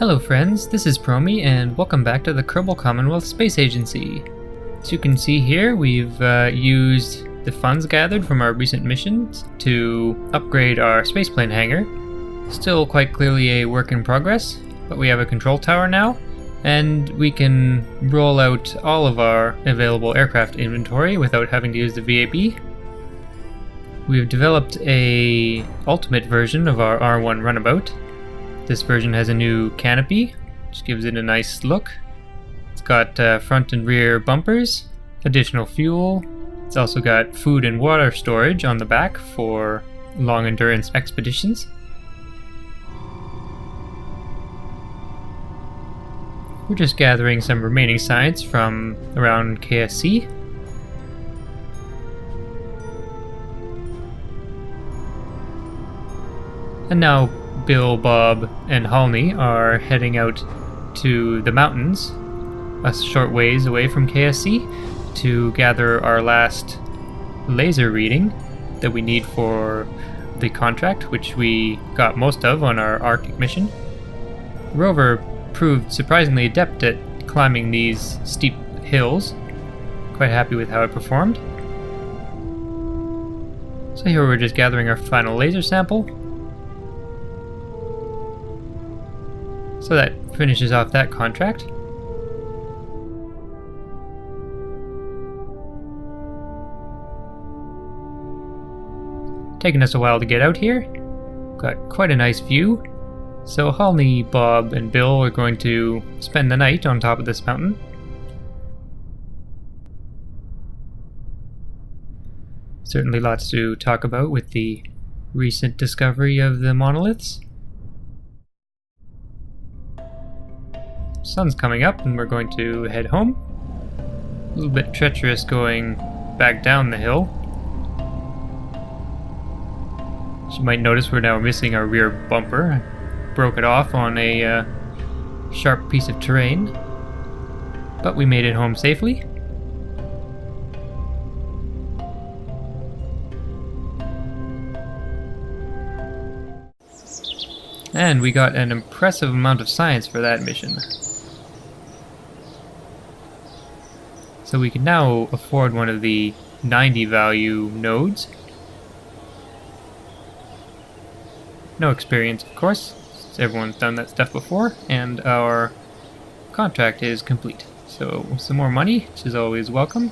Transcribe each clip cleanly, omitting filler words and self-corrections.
Hello friends, this is Promi and welcome back to the Kerbal Commonwealth Space Agency. As you can see here, we've used the funds gathered from our recent missions to upgrade our spaceplane hangar. Still quite clearly a work in progress, but we have a control tower now, and we can roll out all of our available aircraft inventory without having to use the VAB. We've developed a ultimate version of our R1 Runabout. This version has a new canopy, which gives it a nice look. It's got front and rear bumpers, additional fuel. It's also got food and water storage on the back for long endurance expeditions. We're just gathering some remaining science from around KSC. And now Bill, Bob, and Halney are heading out to the mountains, a short ways away from KSC, to gather our last laser reading that we need for the contract, which we got most of on our Arctic mission. The rover proved surprisingly adept at climbing these steep hills. Quite happy with how it performed. So here we're just gathering our final laser sample. So that finishes off that contract. Taking us a while to get out here. Got quite a nice view. So Halney, Bob, and Bill are going to spend the night on top of this mountain. Certainly lots to talk about with the recent discovery of the monoliths. Sun's coming up and we're going to head home. A little bit treacherous going back down the hill. As you might notice, we're now missing our rear bumper. I broke it off on a sharp piece of terrain, but we made it home safely. And we got an impressive amount of science for that mission. So we can now afford one of the 90 value nodes. No experience, of course, since everyone's done that stuff before, and our contract is complete. So some more money, which is always welcome.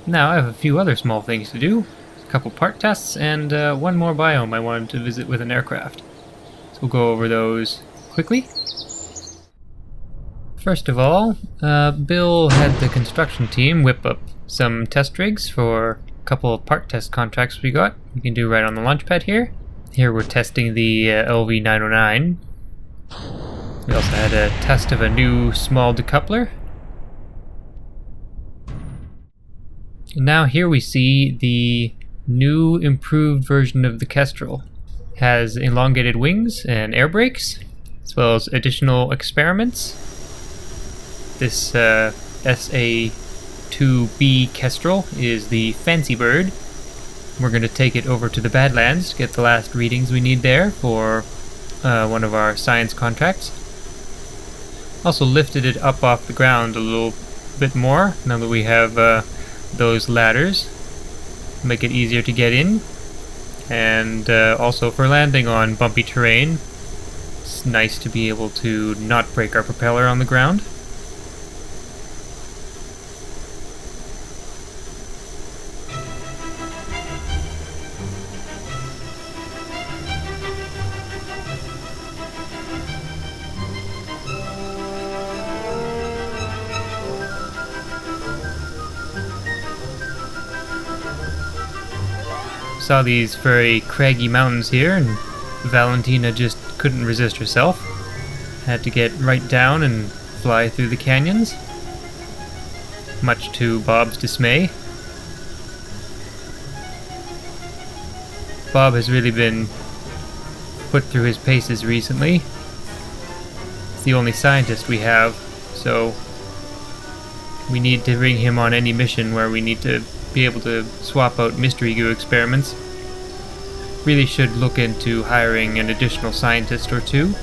Now I have a few other small things to do. A couple part tests and one more biome I wanted to visit with an aircraft. So we'll go over those quickly. First of all, Bill had the construction team whip up some test rigs for a couple of part test contracts we got. We can do right on the launch pad here. Here we're testing the LV909. We also had a test of a new small decoupler. And now here we see the new improved version of the Kestrel. Has elongated wings and air brakes, as well as additional experiments. This SA-2B Kestrel is the fancy bird. We're going to take it over to the Badlands to get the last readings we need there for one of our science contracts. Also lifted it up off the ground a little bit more now that we have those ladders. Make it easier to get in. And also for landing on bumpy terrain, it's nice to be able to not break our propeller on the ground. Saw these very craggy mountains here, and Valentina just couldn't resist herself. Had to get right down and fly through the canyons, much to Bob's dismay. Bob has really been put through his paces recently. He's the only scientist we have, so we need to bring him on any mission where we need to be able to swap out mystery goo experiments. really should look into hiring an additional scientist or two.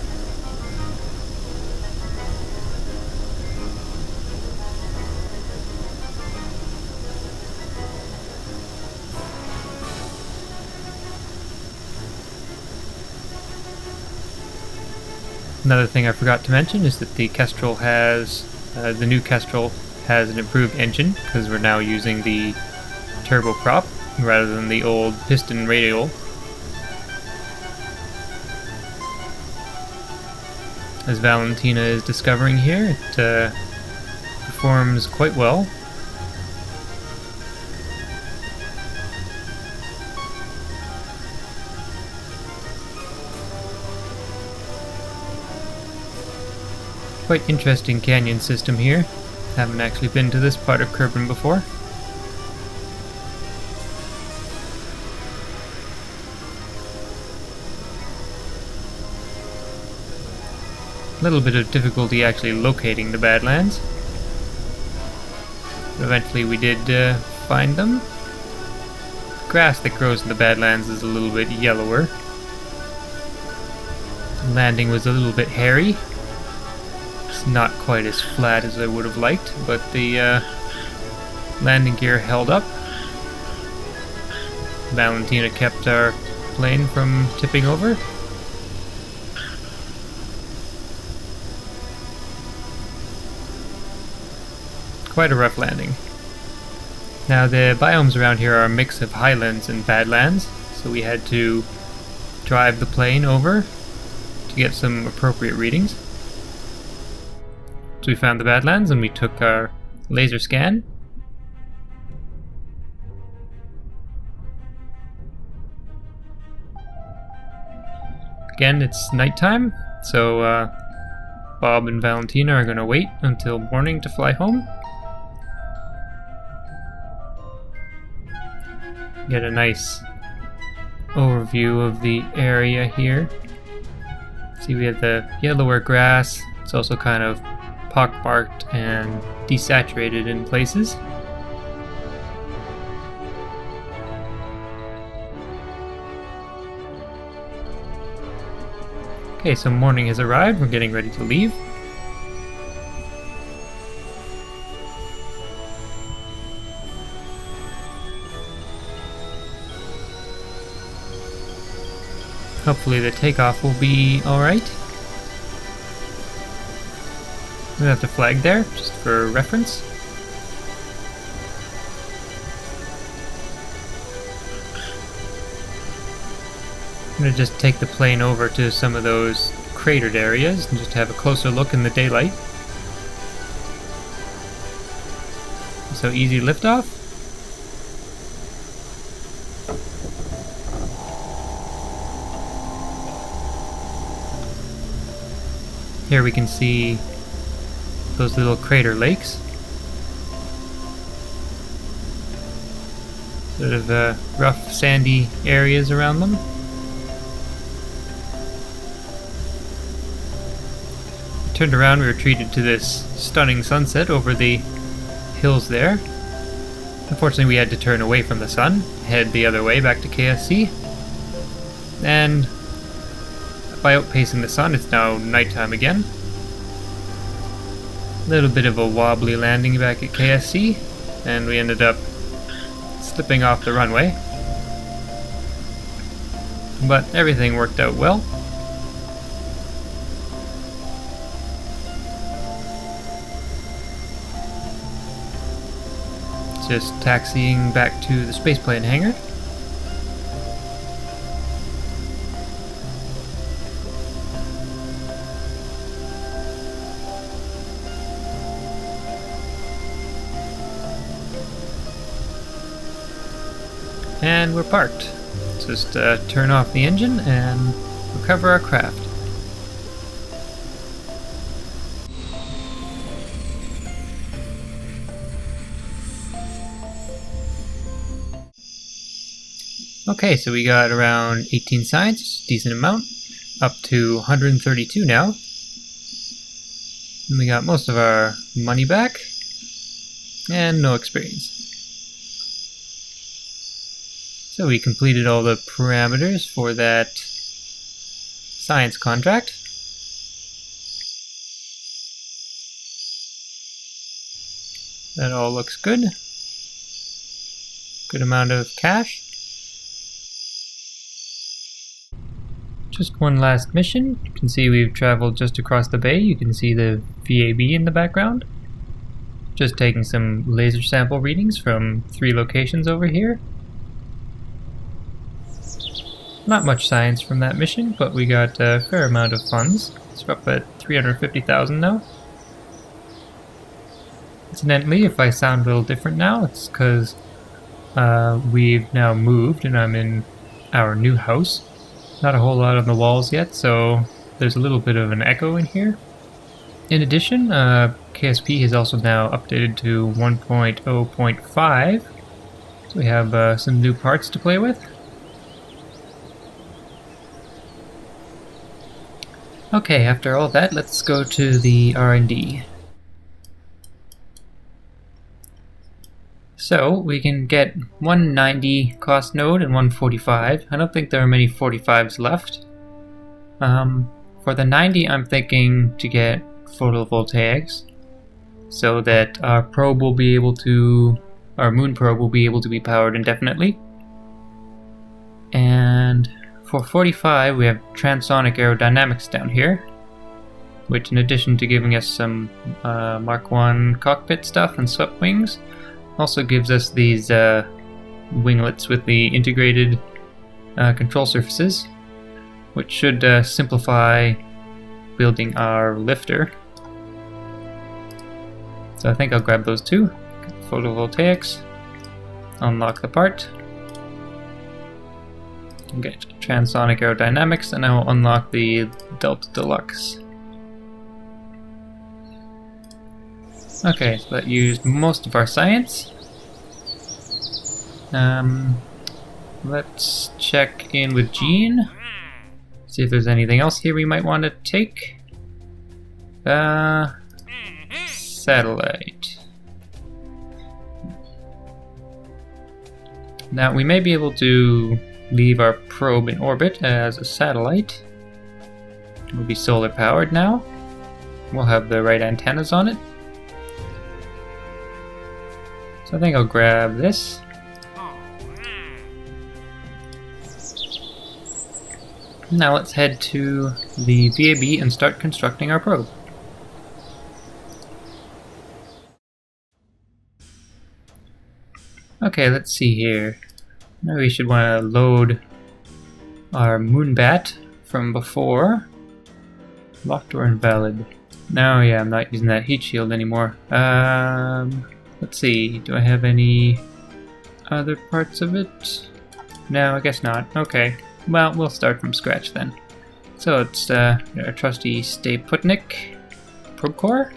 Another thing I forgot to mention is that the Kestrel has, the new Kestrel has an improved engine, because we're now using the turboprop rather than the old piston radial. As Valentina is discovering here, it performs quite well. Quite interesting canyon system here. Haven't actually been to this part of Kerbal before. A little bit of difficulty actually locating the Badlands. But eventually we did find them. The grass that grows in the Badlands is a little bit yellower. The landing was a little bit hairy. It's not quite as flat as I would have liked, but the landing gear held up. Valentina kept our plane from tipping over. Quite a rough landing. Now the biomes around here are a mix of highlands and badlands, so we had to drive the plane over to get some appropriate readings. So we found the Badlands and we took our laser scan. Again, it's nighttime, so Bob and Valentina are going to wait until morning to fly home. Get a nice overview of the area here. See, we have the yellower grass. It's also kind of pockmarked and desaturated in places. Okay, so morning has arrived. We're getting ready to leave. Hopefully the takeoff will be alright. We have the flag there, just for reference. I'm going to just take the plane over to some of those cratered areas and just have a closer look in the daylight. So easy liftoff. Here we can see those little crater lakes. Sort of rough sandy areas around them. We turned around, we were treated to this stunning sunset over the hills there. Unfortunately we had to turn away from the sun, head the other way back to KSC. And by outpacing the sun, it's now nighttime again. A little bit of a wobbly landing back at KSC, and we ended up slipping off the runway. But everything worked out well. Just taxiing back to the spaceplane hangar. And we're parked. Just turn off the engine and recover our craft. Okay, so we got around 18 science, decent amount, up to 132 now. And we got most of our money back, and no experience. So we completed all the parameters for that science contract. That all looks good. Good amount of cash. Just one last mission. You can see we've traveled just across the bay. You can see the VAB in the background. Just taking some laser sample readings from 3 locations over here. Not much science from that mission, but we got a fair amount of funds. So we're up at 350,000 now. Incidentally, if I sound a little different now, it's because we've now moved and I'm in our new house. Not a whole lot on the walls yet, so there's a little bit of an echo in here. In addition, KSP has also now updated to 1.0.5, so we have some new parts to play with. Okay, after all that, let's go to the R&D. So, we can get 190 cost node and 145. I don't think there are many 45s left. For the 90, I'm thinking to get photovoltaics, so that our probe will be able to, our moon probe will be able to be powered indefinitely. And for 45, we have transonic aerodynamics down here, which in addition to giving us some Mark 1 cockpit stuff and swept wings, also gives us these winglets with the integrated control surfaces, which should simplify building our lifter. So I think I'll grab those two. Photovoltaics, unlock the part, get transonic aerodynamics, and I will unlock the Delta Deluxe. Okay, so that used most of our science. Let's check in with Gene. See if there's anything else here we might want to take. Satellite. Now we may be able to leave our probe in orbit as a satellite. It will be solar powered now. We'll have the right antennas on it. So I think I'll grab this. Now let's head to the VAB and start constructing our probe. Okay, let's see here. Now we should want to load our moonbat from before. Locked or invalid? No, yeah, I'm not using that heat shield anymore. Let's see, do I have any other parts of it? No, I guess not. Okay, well, we'll start from scratch then. So it's our trusty Stay Putnik probe core.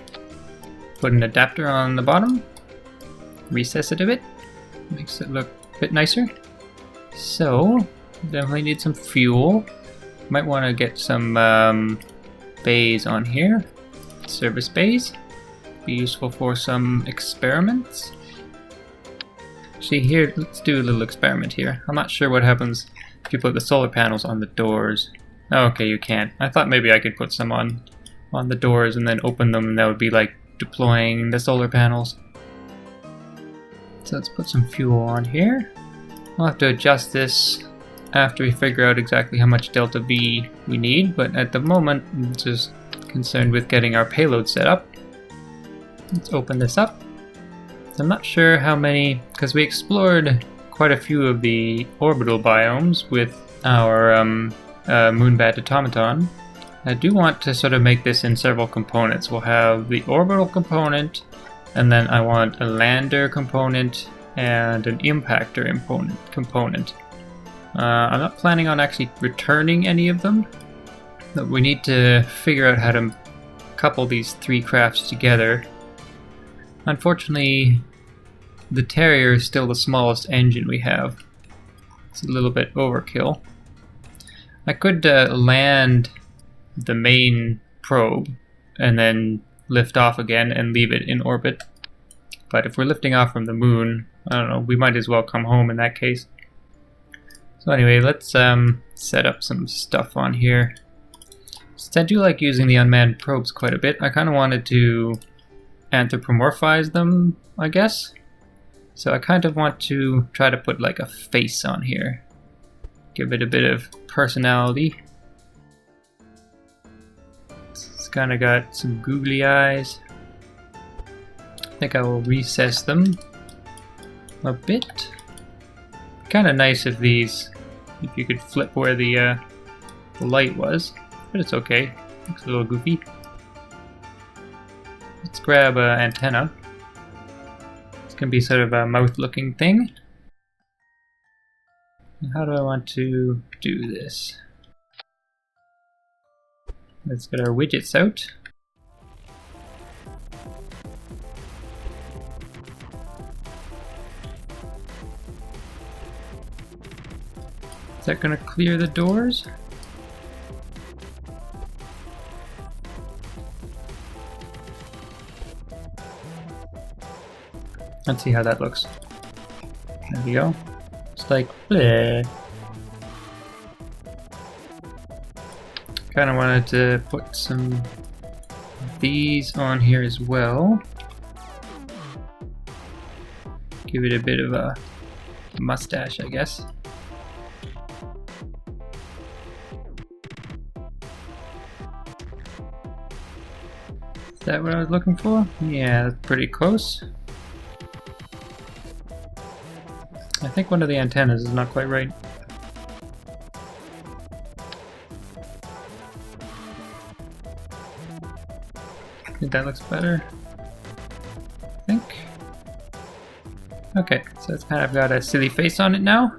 Put an adapter on the bottom. Recess it a bit. Makes it look a bit nicer. So, definitely need some fuel. Might want to get some bays on here. Service bays. Be useful for some experiments. See here, let's do a little experiment here. I'm not sure what happens if you put the solar panels on the doors. Oh, okay, you can't. I thought maybe I could put some on the doors and then open them, and that would be like deploying the solar panels. So let's put some fuel on here. I'll have to adjust this after we figure out exactly how much delta V we need, but at the moment I'm just concerned with getting our payload set up. Let's open this up. So I'm not sure how many, because we explored quite a few of the orbital biomes with our Moonbat automaton. I do want to sort of make this in several components. We'll have the orbital component, and then I want a lander component and an impactor component. I'm not planning on actually returning any of them, but we need to figure out how to couple these 3 crafts together. Unfortunately, the Terrier is still the smallest engine we have. It's a little bit overkill. I could land the main probe and then lift off again and leave it in orbit. But if we're lifting off from the moon, I don't know, we might as well come home in that case. So anyway, let's set up some stuff on here. Since I do like using the unmanned probes quite a bit, I kind of wanted to anthropomorphize them, I guess. So I kind of want to try to put like a face on here. Give it a bit of personality. It's kind of got some googly eyes. I think I will recess them a bit. Kind of nice if you could flip where the light was, but it's okay. Looks a little goofy. Let's grab an antenna. It's gonna be sort of a mouth-looking thing. How do I want to do this? Let's get our widgets out. Is that gonna clear the doors? Let's see how that looks. There we go. It's like, bleh. Kind of wanted to put some of these on here as well. Give it a bit of a mustache, I guess. Is that what I was looking for? Yeah, that's pretty close. I think one of the antennas is not quite right. I think that looks better. I think. Okay, so it's kind of got a silly face on it now.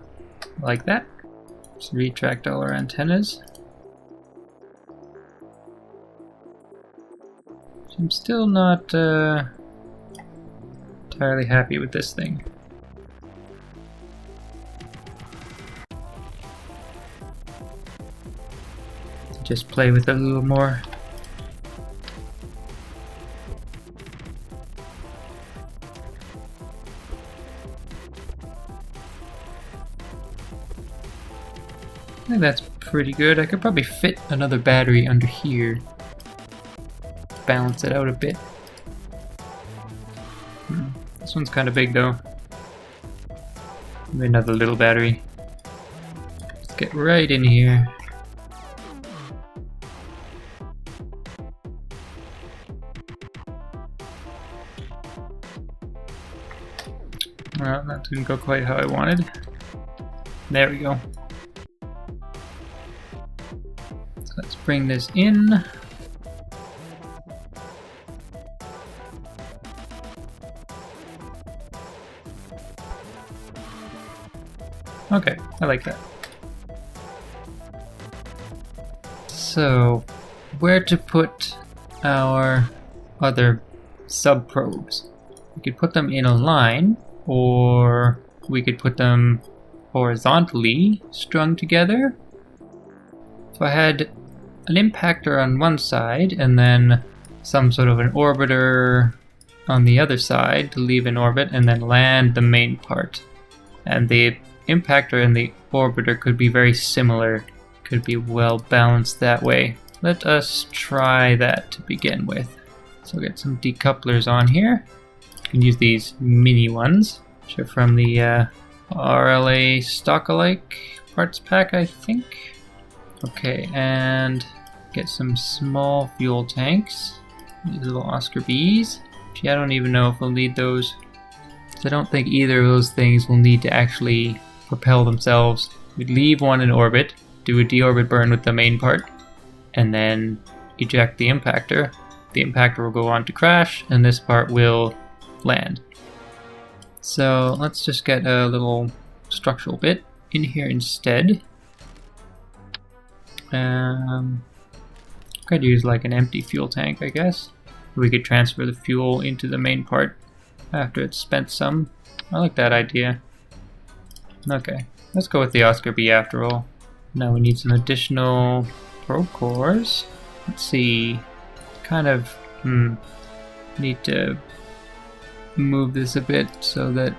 Like that. Just retract all our antennas. So I'm still not entirely happy with this thing. Just play with it a little more. I think that's pretty good. I could probably fit another battery under here. Balance it out a bit. This one's kind of big though. Maybe another little battery. Let's get right in here. Well, that didn't go quite how I wanted. There we go. So let's bring this in. Okay, I like that. So, where to put our other sub-probes? We could put them in a line, or we could put them horizontally strung together. If I had an impactor on one side and then some sort of an orbiter on the other side to leave in orbit and then land the main part. And the impactor and the orbiter could be very similar, could be well balanced that way. Let us try that to begin with. So we'll get some decouplers on here. You can use these mini ones, which are from the RLA stock-alike parts pack, I think. Okay, and get some small fuel tanks. These little Oscar Bs. Gee, I don't even know if we'll need those. So I don't think either of those things will need to actually propel themselves. We'd leave one in orbit, do a deorbit burn with the main part, and then eject the impactor. The impactor will go on to crash, and this part will land. So let's just get a little structural bit in here instead. Could use like an empty fuel tank, I guess. We could transfer the fuel into the main part after it's spent some. I like that idea. Okay, let's go with the Oscar B after all. Now we need some additional probe cores. Let's see, kind of need to move this a bit so that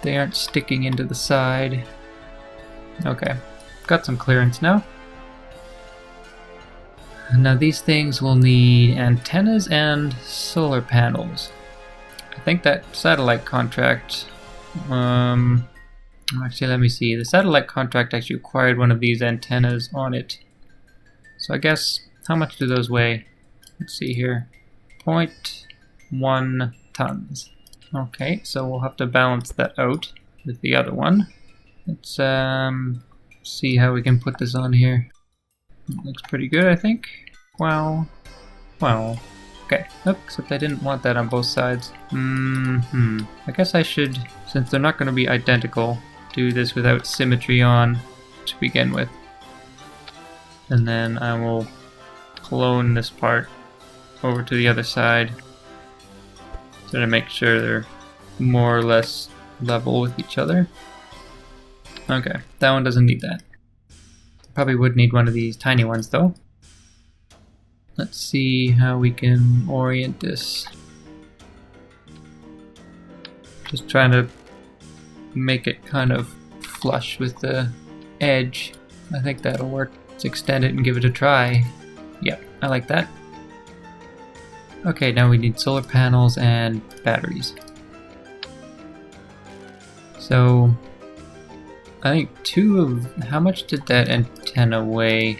they aren't sticking into the side. Okay, got some clearance now. Now these things will need antennas and solar panels. I think that satellite contract, actually let me see, the satellite contract actually required one of these antennas on it. So I guess, how much do those weigh? Let's see here, 0.1 tons. Okay, so we'll have to balance that out with the other one. Let's see how we can put this on here. It looks pretty good, I think. Wow. Wow. Okay. Nope, except I didn't want that on both sides. I guess I should, since they're not going to be identical, do this without symmetry on to begin with. And then I will clone this part over to the other side so to make sure they're more or less level with each other. Okay, that one doesn't need that. Probably would need one of these tiny ones though. Let's see how we can orient this. Just trying to make it kind of flush with the edge. I think that'll work. Let's extend it and give it a try. Yep, I like that. Okay, now we need solar panels and batteries. So I think how much did that antenna weigh?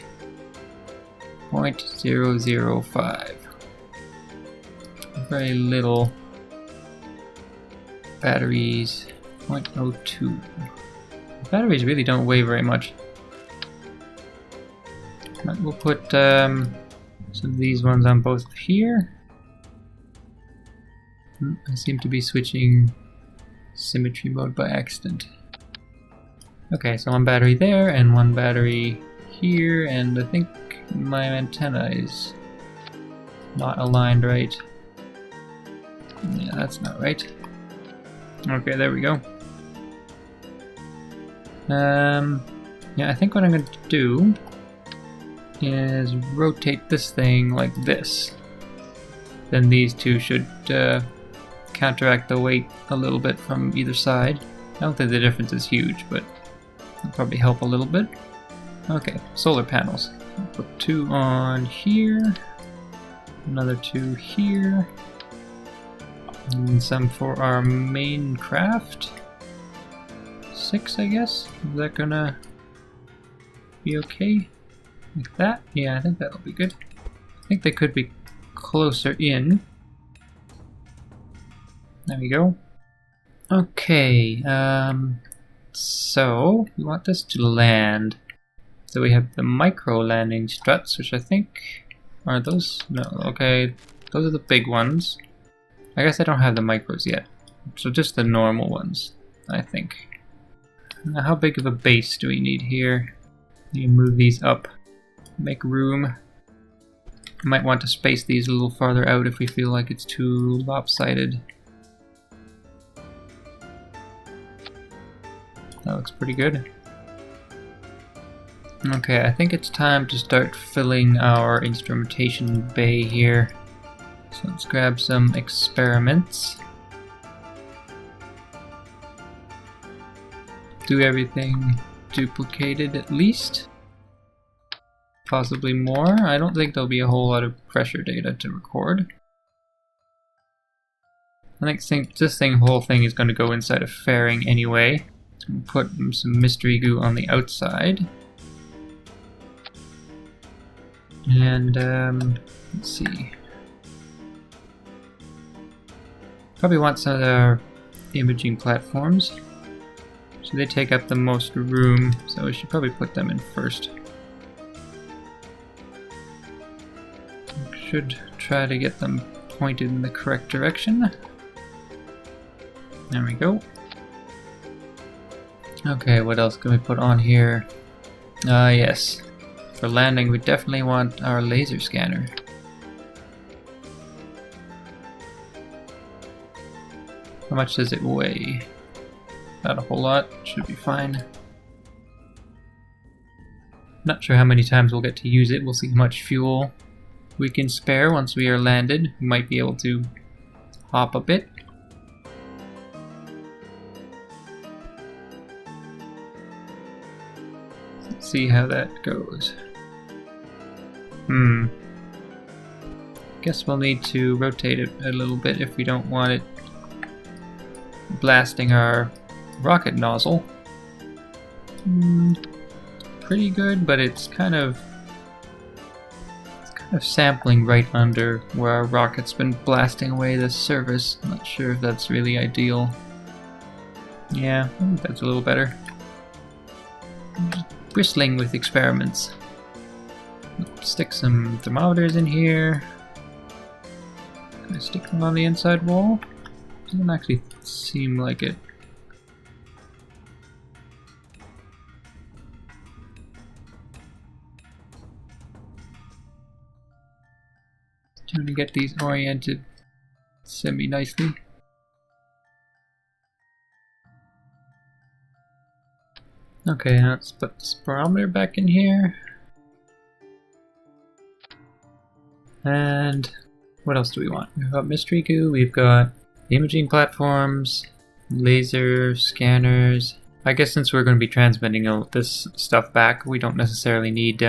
0.005. Very little. Batteries, 0.02. Batteries really don't weigh very much. We'll put some of these ones on both here. I seem to be switching symmetry mode by accident. Okay, so one battery there and one battery here, and I think my antenna is not aligned right. Yeah, that's not right. Okay, there we go. Yeah, I think what I'm going to do is rotate this thing like this. Then these two should counteract the weight a little bit from either side. I don't think the difference is huge, but it'll probably help a little bit. Okay, solar panels. I'll put 2 on here, another 2 here, and some for our main craft. 6, I guess? Is that gonna be okay? Like that? Yeah, I think that'll be good. I think they could be closer in. There we go. Okay, so we want this to land. So we have the micro landing struts, which I think are those. No, okay, those are the big ones. I guess I don't have the micros yet, so just the normal ones, I think. Now, how big of a base do we need here? You move these up, make room. Might want to space these a little farther out if we feel like it's too lopsided. That looks pretty good. Okay, I think it's time to start filling our instrumentation bay here. So let's grab some experiments. Do everything duplicated at least. Possibly more. I don't think there'll be a whole lot of pressure data to record. I think this whole thing is going to go inside a fairing anyway. We'll put some mystery goo on the outside. And let's see. Probably want some of our imaging platforms. So they take up the most room, so we should probably put them in first. Should try to get them pointed in the correct direction. There we go. Okay, what else can we put on here? Yes. For landing, we definitely want our laser scanner. How much does it weigh? Not a whole lot, should be fine. Not sure how many times we'll get to use it. We'll see how much fuel we can spare once we are landed. We might be able to hop a bit. Let's see how that goes. Guess we'll need to rotate it a little bit if we don't want it blasting our rocket nozzle. Pretty good, but it's kind of sampling right under where our rocket's been blasting away the surface. I'm not sure if that's really ideal. Yeah, I think that's a little better. I'm just bristling with experiments. Stick some thermometers in here. Can I stick them on the inside wall? Doesn't actually seem like it. Trying to get these oriented semi-nicely. Okay, let's put the spirometer back in here. And what else do we want? We've got mystery goo, we've got imaging platforms, laser scanners. I guess since we're going to be transmitting all this stuff back, we don't necessarily need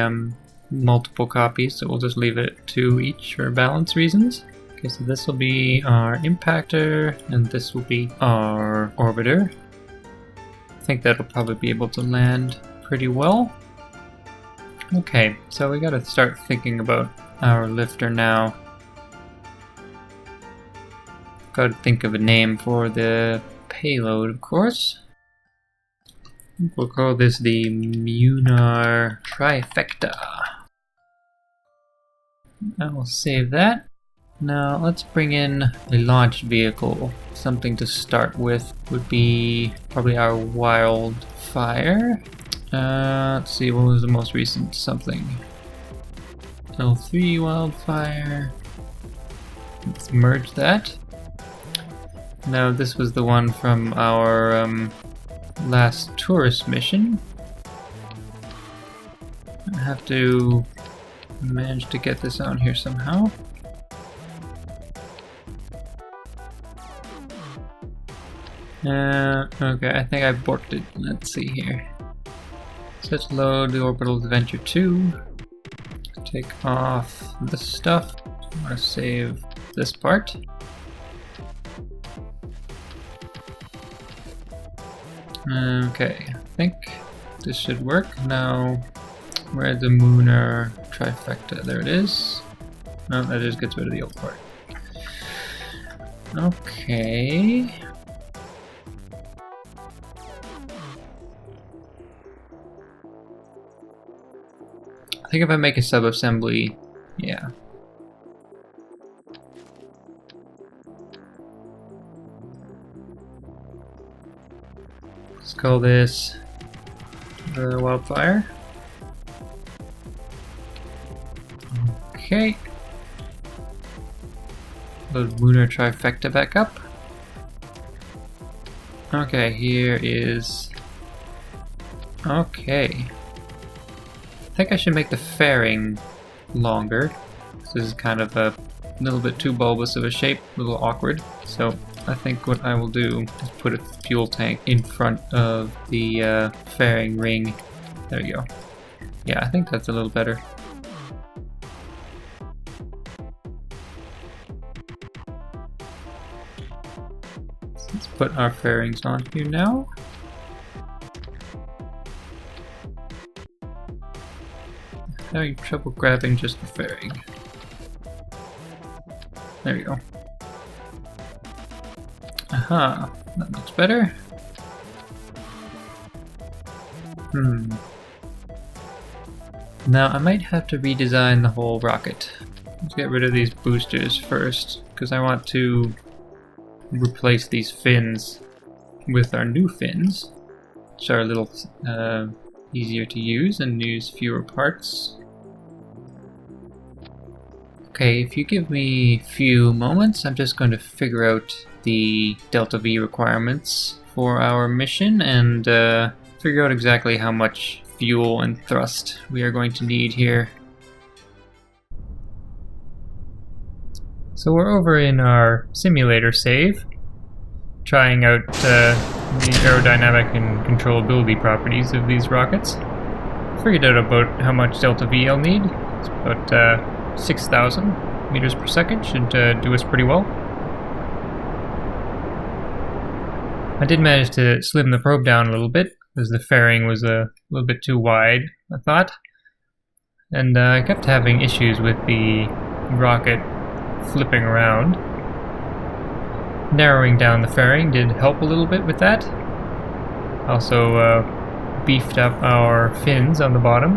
multiple copies, so we'll just leave it at 2 each for balance reasons. Okay, so this will be our impactor, and this will be our orbiter. I think that'll probably be able to land pretty well. Okay, so we gotta start thinking about our lifter now. Gotta think of a name for the payload, of course. We'll call this the Munar Trifecta. I will save that. Now let's bring in a launch vehicle. Something to start with would be probably our Wildfire. Let's see, what was the most recent something? L3 Wildfire. Let's merge that. Now this was the one from our last tourist mission. I have to manage to get this on here somehow. Okay, I think I borked it. Let's see here. So let's load the Orbital Adventure 2. Take off this stuff. I'm gonna save this part. Okay, I think this should work. Now, where's the Munar Trifecta? There it is. No, that just gets rid of the old part. Okay. I think if I make a sub-assembly, yeah. Let's call this the Wildfire. Okay. Load Munar Trifecta back up. Okay, here is... Okay. I think I should make the fairing longer. This is kind of a little bit too bulbous of a shape, a little awkward. So I think what I will do is put a fuel tank in front of the fairing ring. There we go. Yeah, I think that's a little better. Let's put our fairings on here now. Having trouble grabbing just the fairing. There we go. Aha, that looks better. Now I might have to redesign the whole rocket. Let's get rid of these boosters first, because I want to replace these fins with our new fins, which are a little easier to use and use fewer parts. Okay, if you give me a few moments, I'm just going to figure out the Delta V requirements for our mission and figure out exactly how much fuel and thrust we are going to need here. So we're over in our simulator save, trying out the aerodynamic and controllability properties of these rockets. figured out about how much delta V I'll need. It's about 6,000 meters per second, should do us pretty well. I did manage to slim the probe down a little bit, because the fairing was a little bit too wide, I thought. And I kept having issues with the rocket flipping around. Narrowing down the fairing did help a little bit with that. Also beefed up our fins on the bottom.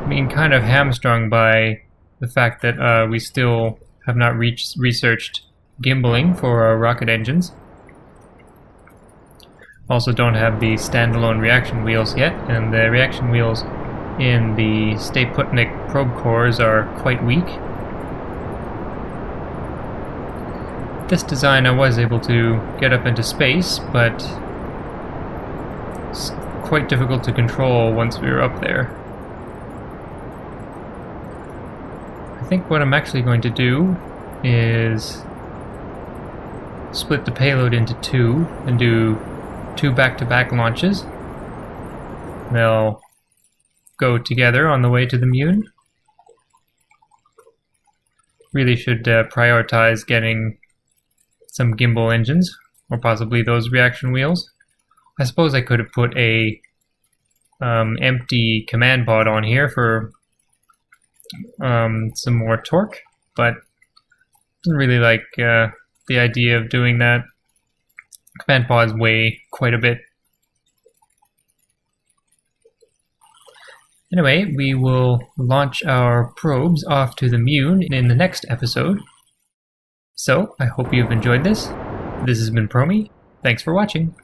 Being kind of hamstrung by the fact that we still have not researched gimbaling for our rocket engines. Also don't have the standalone reaction wheels yet, and the reaction wheels in the Stay-Putnik probe cores are quite weak. This design I was able to get up into space, but it's quite difficult to control once we were up there. I think what I'm actually going to do is split the payload into two and do 2 back-to-back launches. They'll go together on the way to the Moon. Really should prioritize getting some gimbal engines, or possibly those reaction wheels. I suppose I could have put a empty command pod on here for some more torque, but didn't really like the idea of doing that. Command pods weigh quite a bit. Anyway, we will launch our probes off to the Moon in the next episode. So, I hope you've enjoyed this. This has been Promi. Thanks for watching.